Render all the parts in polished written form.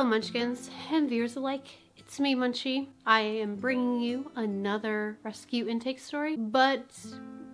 Hello Munchkins and viewers alike, it's me Munchie. I am bringing you another rescue intake story, but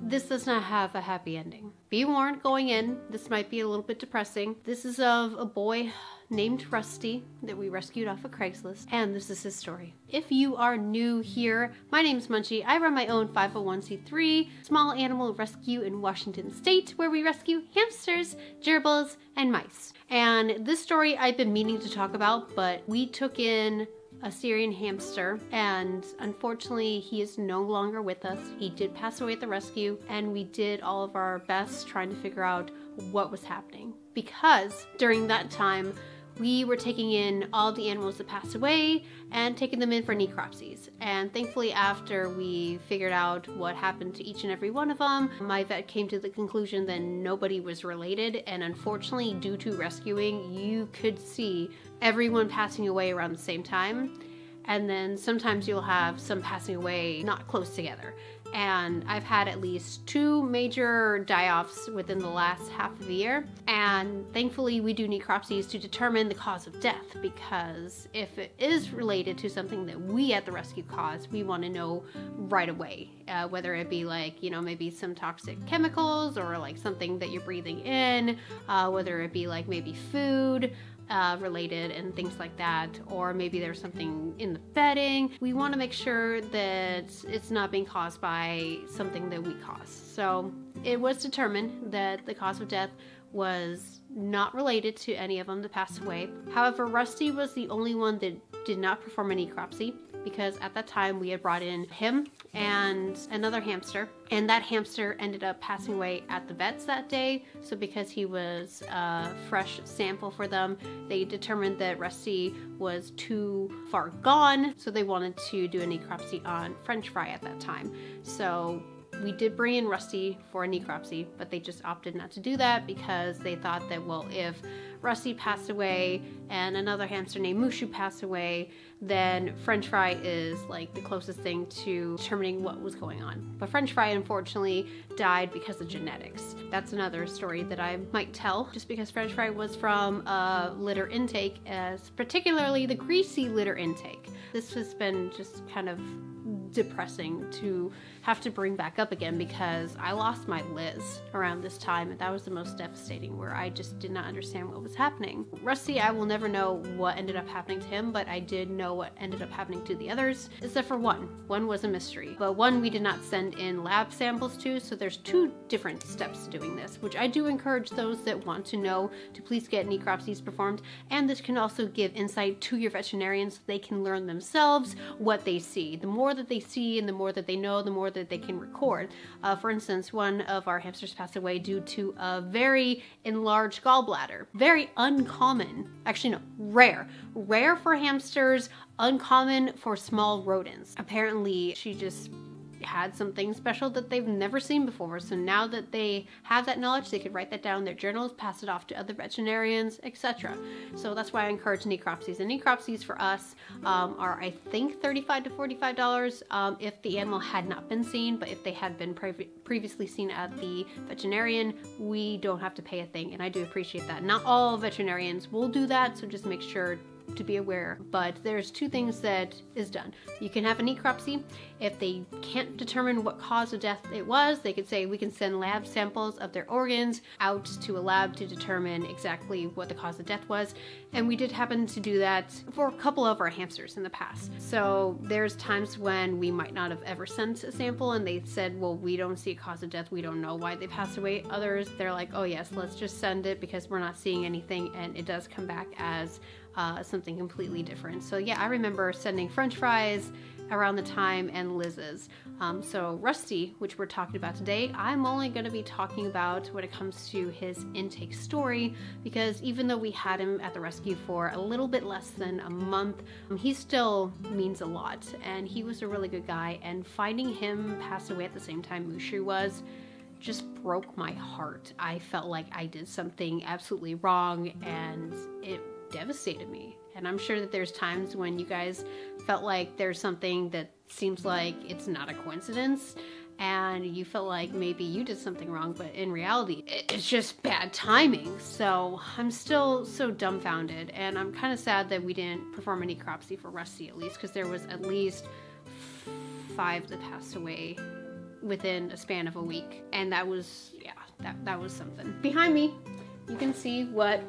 this does not have a happy ending. Be warned going in, this might be a little bit depressing. This is of a boy named Rusty that we rescued off of Craigslist, and this is his story. If you are new here, my name is Munchie. I run my own 501c3 small animal rescue in Washington State, where we rescue hamsters, gerbils, and mice. And this story I've been meaning to talk about, but we took in a Syrian hamster, and unfortunately he is no longer with us. He did pass away at the rescue, and we did all of our best trying to figure out what was happening, because during that time we were taking in all the animals that passed away and taking them in for necropsies. And thankfully, after we figured out what happened to each and every one of them, my vet came to the conclusion that nobody was related. And unfortunately, due to rescuing, you could see everyone passing away around the same time. And then sometimes you'll have some passing away not close together. And I've had at least 2 major die-offs within the last half of the year. And thankfully we do necropsies to determine the cause of death, because if it is related to something that we at the rescue caused, we want to know right away. Whether it be like, you know, maybe some toxic chemicals or like something that you're breathing in, whether it be like maybe food related and things like that, or maybe there's something in the bedding. We want to make sure that it's not being caused by something that we caused. So it was determined that the cause of death was not related to any of them that passed away. However, Rusty was the only one that did not perform a necropsy, because at that time we had brought in him and another hamster, and that hamster ended up passing away at the vets that day. So because he was a fresh sample for them, they determined that Rusty was too far gone, so they wanted to do a necropsy on French Fry at that time. So we did bring in Rusty for a necropsy, but they just opted not to do that because they thought that, well, if Rusty passed away and another hamster named Munchie passed away, then French Fry is like the closest thing to determining what was going on. But French Fry unfortunately died because of genetics. That's another story that I might tell, just because French Fry was from a litter intake, as particularly the greasy litter intake. This has been just kind of depressing to have to bring back up again, because I lost my Liz around this time, and that was the most devastating, where I just did not understand what was happening. Rusty, I will never know what ended up happening to him, but I did know what ended up happening to the others, except for one. One was a mystery, but one we did not send in lab samples to, so there's 2 different steps to doing this, which I do encourage those that want to know to please get necropsies performed, and this can also give insight to your veterinarians so they can learn themselves what they see. The more that they see and the more that they know, the more that they can record. For instance, one of our hamsters passed away due to a very enlarged gallbladder. Very uncommon. Actually, no, rare. Rare for hamsters, uncommon for small rodents. Apparently, she just had something special that they've never seen before. So now that they have that knowledge, they could write that down in their journals, pass it off to other veterinarians, etc. So that's why I encourage necropsies. And necropsies for us are, I think, $35 to $45 if the animal had not been seen. But if they had been previously seen at the veterinarian, we don't have to pay a thing. And I do appreciate that. Not all veterinarians will do that, so just make sure to be aware. But there's 2 things that is done. You can have a necropsy. If they can't determine what cause of death it was, they could say we can send lab samples of their organs out to a lab to determine exactly what the cause of death was. And we did happen to do that for a couple of our hamsters in the past. So there's times when we might not have ever sent a sample and they said, well, we don't see a cause of death, we don't know why they passed away. Others, they're like, oh yes, let's just send it because we're not seeing anything, and it does come back as something completely different. So yeah, I remember sending French Fries around the time, and Liz's. So Rusty, which we're talking about today, I'm only going to be talking about when it comes to his intake story, because even though we had him at the rescue for a little bit less than a month, he still means a lot, and he was a really good guy, and finding him pass away at the same time Munchie was just broke my heart. I felt like I did something absolutely wrong, and it devastated me. And I'm sure that there's times when you guys felt like there's something that seems like it's not a coincidence, and you feel like maybe you did something wrong, but in reality, it's just bad timing. So I'm still so dumbfounded, and I'm kind of sad that we didn't perform a necropsy for Rusty at least, because there was at least 5 that passed away within a span of a week, and that was, yeah, that was something. Behind me, you can see what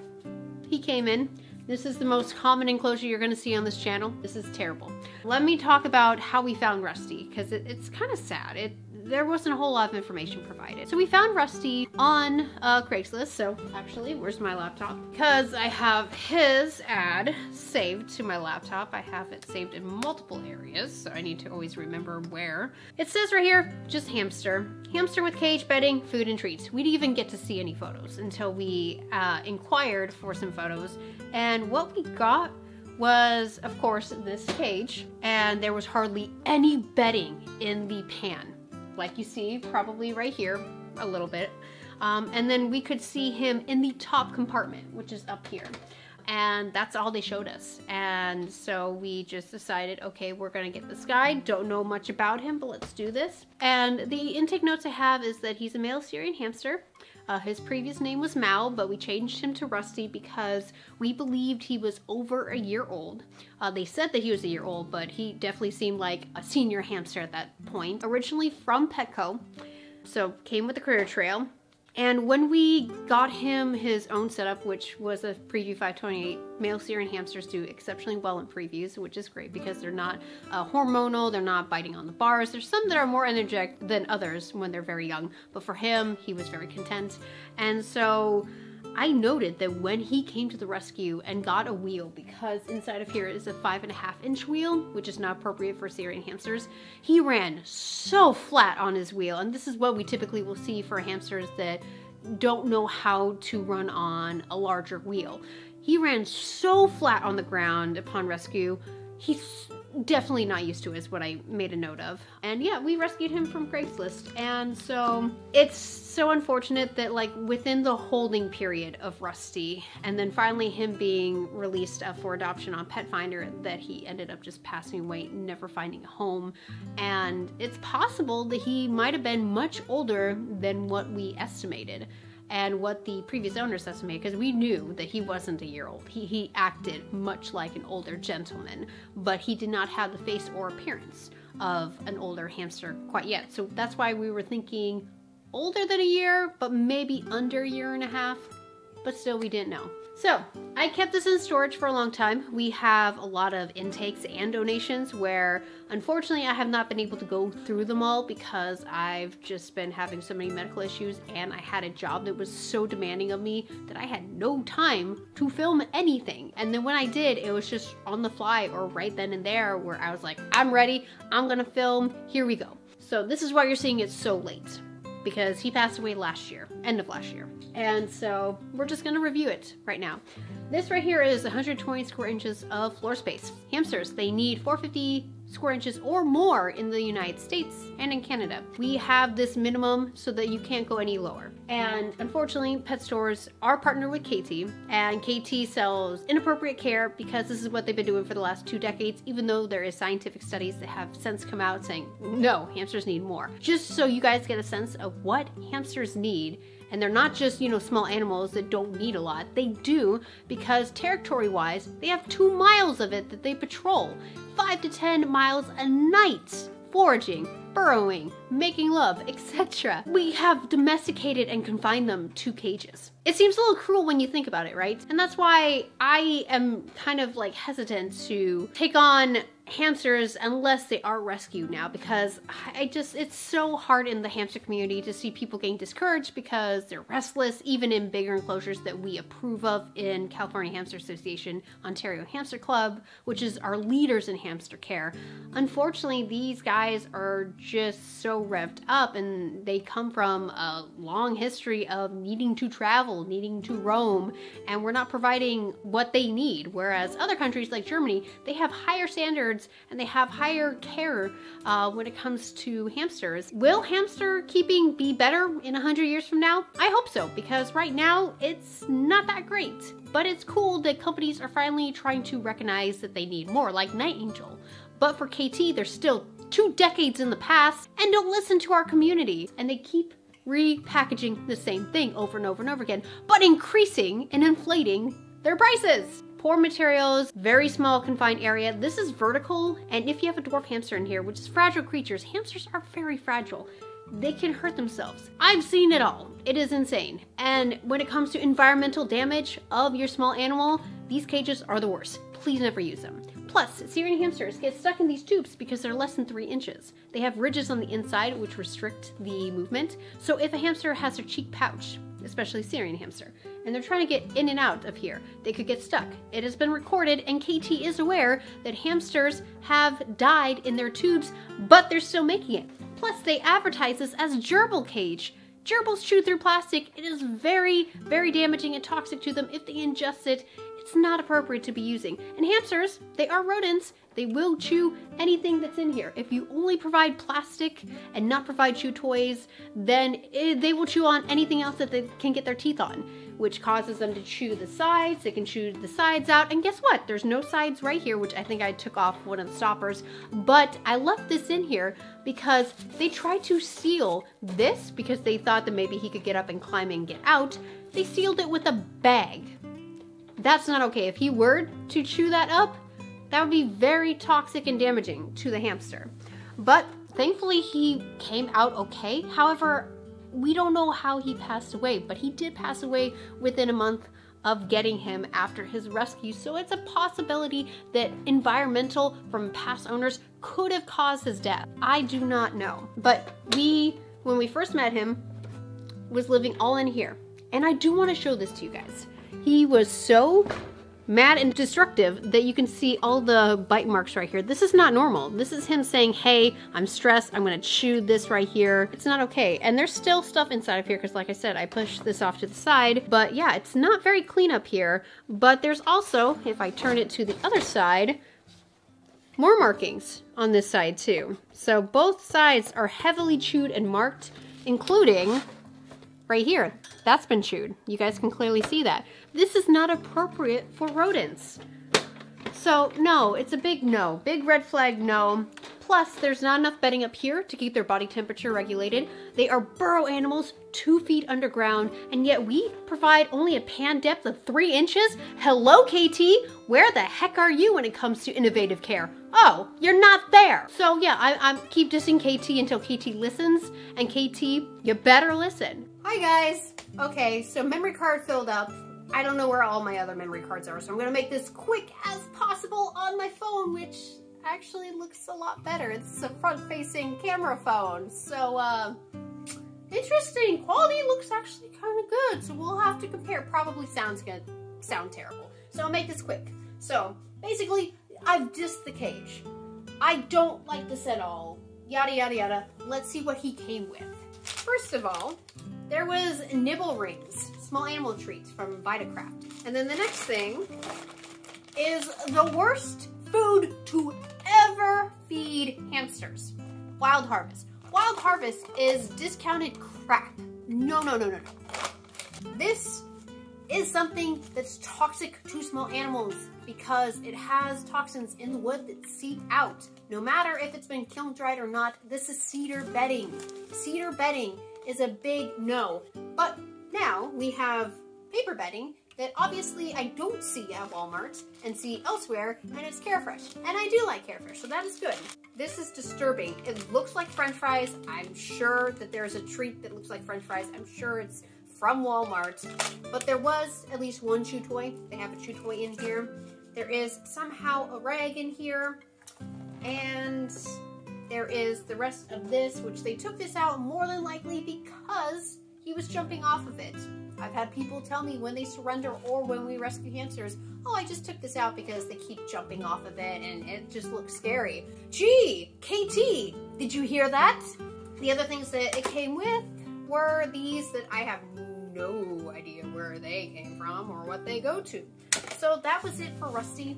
he came in. This is the most common enclosure you're gonna see on this channel. This is terrible. Let me talk about how we found Rusty, because it's kind of sad. There wasn't a whole lot of information provided. So we found Rusty on Craigslist. So actually, where's my laptop? Because I have his ad saved to my laptop. I have it saved in multiple areas, so I need to always remember where. It says right here, just hamster. Hamster with cage, bedding, food, and treats. We didn't even get to see any photos until we inquired for some photos. And what we got was, of course, this cage. And there was hardly any bedding in the pan. Like you see, probably right here, a little bit. And then we could see him in the top compartment, which is up here. And that's all they showed us. And so we just decided, okay, we're gonna get this guy. Don't know much about him, but let's do this. And the intake notes I have is that he's a male Syrian hamster. His previous name was Mal, but we changed him to Rusty because we believed he was over a year old. They said that he was a year old, but he definitely seemed like a senior hamster at that point. Originally from Petco, so came with the critter trail. And when we got him his own setup, which was a Preview 528, male Syrian hamsters do exceptionally well in previews, which is great because they're not hormonal, they're not biting on the bars. There's some that are more energetic than others when they're very young, but for him, he was very content. And so I noted that when he came to the rescue and got a wheel, because inside of here is a 5.5-inch wheel, which is not appropriate for Syrian hamsters, he ran so flat on his wheel. And this is what we typically will see for hamsters that don't know how to run on a larger wheel. He ran so flat on the ground upon rescue. He's definitely not used to it, is what I made a note of. And yeah, we rescued him from Craigslist. And so it's so unfortunate that like within the holding period of Rusty, and then finally him being released for adoption on Pet Finder, that he ended up just passing away, never finding a home. And it's possible that he might have been much older than what we estimated and what the previous owners estimated, because we knew that he wasn't a year old. He acted much like an older gentleman, but he did not have the face or appearance of an older hamster quite yet. So that's why we were thinking older than a year, but maybe under a year and a half, but still we didn't know. So I kept this in storage for a long time. We have a lot of intakes and donations where unfortunately I have not been able to go through them all because I've just been having so many medical issues, and I had a job that was so demanding of me that I had no time to film anything. And then when I did, it was just on the fly or right then and there where I was like, I'm ready, I'm gonna film, here we go. So this is why you're seeing it so late, because he passed away last year, end of last year. And so we're just gonna review it right now. This right here is 120 square inches of floor space. Hamsters, they need 450 square inches or more in the United States and in Canada. We have this minimum so that you can't go any lower. And unfortunately, pet stores are partnered with KT, and KT sells inappropriate care because this is what they've been doing for the last 2 decades, even though there is scientific studies that have since come out saying, no, hamsters need more. Just so you guys get a sense of what hamsters need. And they're not just, you know, small animals that don't need a lot. They do, because territory-wise, they have 2 miles of it that they patrol. 5 to 10 miles a night, foraging, burrowing, making love, etc. We have domesticated and confined them to cages. It seems a little cruel when you think about it, right? And that's why I am kind of like hesitant to take on hamsters unless they are rescued now, because it's so hard in the hamster community to see people getting discouraged because they're restless, even in bigger enclosures that we approve of in California Hamster Association, Ontario Hamster Club, which is our leaders in hamster care. Unfortunately, these guys are just so revved up, and they come from a long history of needing to travel, needing to roam, and we're not providing what they need. Whereas other countries like Germany, they have higher standards and they have higher care when it comes to hamsters. Will hamster keeping be better in 100 years from now? I hope so, because right now it's not that great. But it's cool that companies are finally trying to recognize that they need more, like Night Angel. But for KT, they're still 2 decades in the past and don't listen to our community. And they keep repackaging the same thing over and over and over again, but increasing and inflating their prices. Poor materials, very small confined area. This is vertical, and if you have a dwarf hamster in here, which is fragile creatures, hamsters are very fragile. They can hurt themselves. I've seen it all. It is insane. And when it comes to environmental damage of your small animal, these cages are the worst. Please never use them. Plus, Syrian hamsters get stuck in these tubes because they're less than 3 inches. They have ridges on the inside which restrict the movement. So if a hamster has their cheek pouch, especially Syrian hamster, and they're trying to get in and out of here, they could get stuck. It has been recorded, and KT is aware that hamsters have died in their tubes, but they're still making it. Plus, they advertise this as gerbil cage. Gerbils chew through plastic. It is very, very damaging and toxic to them if they ingest it. It's not appropriate to be using. And hamsters, they are rodents. They will chew anything that's in here. If you only provide plastic and not provide chew toys, then they will chew on anything else that they can get their teeth on, which causes them to chew the sides. They can chew the sides out. And guess what? There's no sides right here, which I think I took off one of the stoppers. But I left this in here because they tried to seal this because they thought that maybe he could get up and climb and get out. They sealed it with a bag. That's not okay. If he were to chew that up, that would be very toxic and damaging to the hamster. But thankfully he came out okay. However, we don't know how he passed away, but he did pass away within a month of getting him after his rescue. So it's a possibility that environmental from past owners could have caused his death. I do not know. But when we first met him, was living all in here. And I do want to show this to you guys. He was so mad and destructive that you can see all the bite marks right here. This is not normal. This is him saying, hey, I'm stressed. I'm gonna chew this right here. It's not okay. And there's still stuff inside of here because like I said, I pushed this off to the side. But yeah, it's not very clean up here. But there's also, if I turn it to the other side, more markings on this side too. So both sides are heavily chewed and marked, including right here. That's been chewed. You guys can clearly see that. This is not appropriate for rodents. So no, it's a big no. Big red flag no. Plus, there's not enough bedding up here to keep their body temperature regulated. They are burrow animals 2 feet underground, and yet we provide only a pan depth of 3 inches? Hello, KT? Where the heck are you when it comes to innovative care? Oh, you're not there. So yeah, I keep dissing KT until KT listens, and KT, you better listen. Hi guys. Okay, so memory card filled up. I don't know where all my other memory cards are, so I'm gonna make this quick as possible on my phone, which actually looks a lot better. It's a front-facing camera phone, so interesting. Quality looks actually kind of good, so we'll have to compare. Probably sounds gonna sound terrible, so I'll make this quick. So basically, I've dissed the cage. I don't like this at all. Yada yada yada. Let's see what he came with. First of all, there was nibble rings, small animal treats from Vitacraft. And then the next thing is the worst food to ever feed hamsters. Wild Harvest. Wild Harvest is discounted crap. No, no, no, no, no. This is something that's toxic to small animals because it has toxins in the wood that seep out. No matter if it's been kiln dried or not, this is cedar bedding. Cedar bedding is a big no. But now we have paper bedding that obviously I don't see at Walmart and see elsewhere, and it's Carefresh. And I do like Carefresh, so that is good. This is disturbing. It looks like French fries. I'm sure that there's a treat that looks like French fries. I'm sure it's from Walmart, but there was at least one chew toy. They have a chew toy in here. There is somehow a rag in here, and there is the rest of this, which they took this out more than likely because he was jumping off of it. I've had people tell me when they surrender or when we rescue hamsters, oh, I just took this out because they keep jumping off of it and it just looks scary. Gee, KT, did you hear that? The other things that it came with were these that I have no idea where they came from or what they go to. So that was it for Rusty.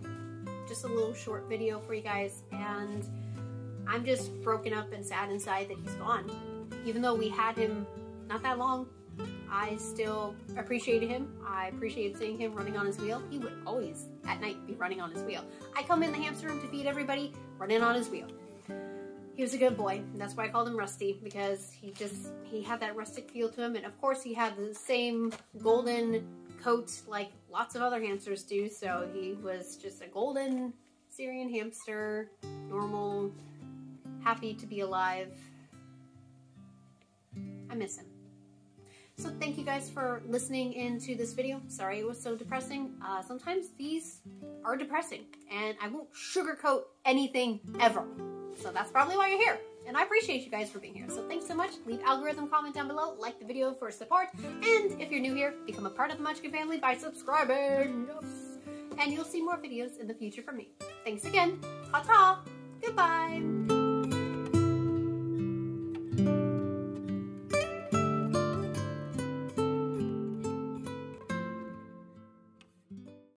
Just a little short video for you guys, and I'm just broken up and sad inside that he's gone. Even though we had him not that long, I still appreciated him. I appreciated seeing him running on his wheel. He would always, at night, be running on his wheel. I come in the hamster room to feed everybody, running on his wheel. He was a good boy, and that's why I called him Rusty, because he had that rustic feel to him, and of course he had the same golden coat like lots of other hamsters do, so he was just a golden Syrian hamster, normal, happy to be alive. I miss him. So thank you guys for listening into this video. Sorry it was so depressing. Sometimes these are depressing, and I won't sugarcoat anything ever. So that's probably why you're here. And I appreciate you guys for being here. So thanks so much. Leave algorithm comment down below. Like the video for support. And if you're new here, become a part of the Munchie family by subscribing. Yes. And you'll see more videos in the future from me. Thanks again. Ta-ta!